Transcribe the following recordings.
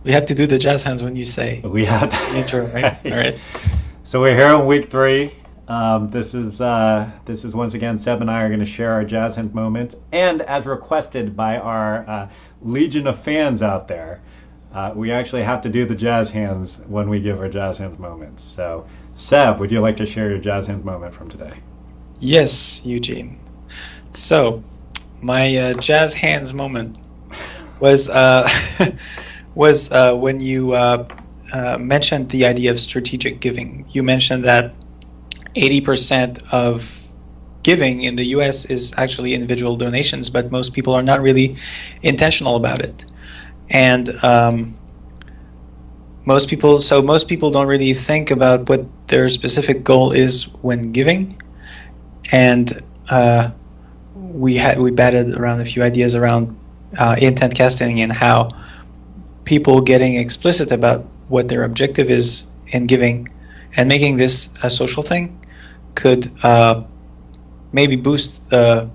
We have to do the jazz hands when you say We have the intro, right? All to. right. So we're here in week three. This is once again Seb and I are going to share our jazz hands moments, and as requested by our legion of fans out there, we actually have to do the jazz hands when we give our jazz hands moments. So, Seb, would you like to share your jazz hands moment from today? Yes, Eugene. So, my jazz hands moment was was when you mentioned the idea of strategic giving. You mentioned that 80% of giving in the US is actually individual donations, but most people are not really intentional about it. And most people don't really think about what their specific goal is when giving. And we batted around a few ideas around intent casting and how people getting explicit about what their objective is in giving and making this a social thing could maybe boost the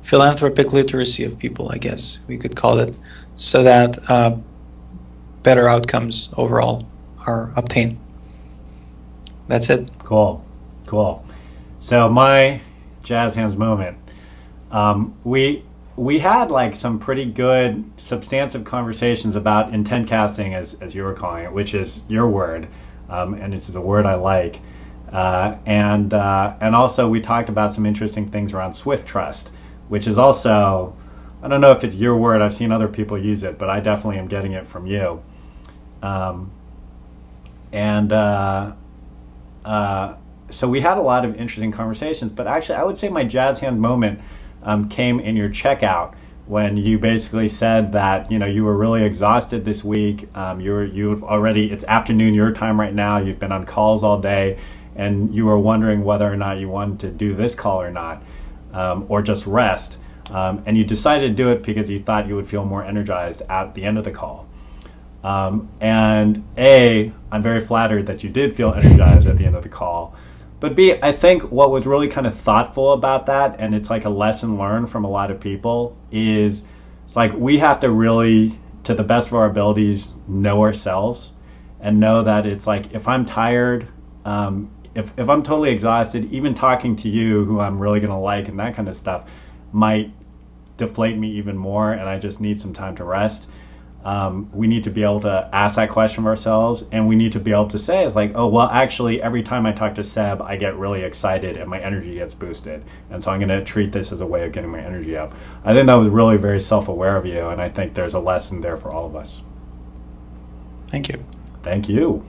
philanthropic literacy of people, I guess we could call it, so that better outcomes overall are obtained. That's it. Cool, cool. So my jazz hands moment. We had like some pretty good substantive conversations about intent casting, as you were calling it, which is your word, and it's a word I like. And also we talked about some interesting things around Swift trust, which is also, I don't know if it's your word. I've seen other people use it, but I definitely am getting it from you. Um, and So we had a lot of interesting conversations. But actually, I would say my jazz hand moment came in your checkout when you basically said that you were really exhausted this week. You've already, it's afternoon your time right now. You've been on calls all day, and you were wondering whether or not you wanted to do this call or not, or just rest. And you decided to do it because you thought you would feel more energized at the end of the call. And A, I'm very flattered that you did feel energized at the end of the call. But B, I think what was really kind of thoughtful about that, and it's like a lesson learned from a lot of people, is it's like we have to really, to the best of our abilities, know ourselves and know that it's like if I'm tired, if I'm totally exhausted, even talking to you, who I'm really going to like and that kind of stuff, might deflate me even more, and I just need some time to rest. We need to be able to ask that question of ourselves, and we need to be able to say, it's like, oh, well, actually, every time I talk to Seb, I get really excited and my energy gets boosted. And so I'm going to treat this as a way of getting my energy up. I think that was really very self-aware of you, and I think there's a lesson there for all of us. Thank you. Thank you.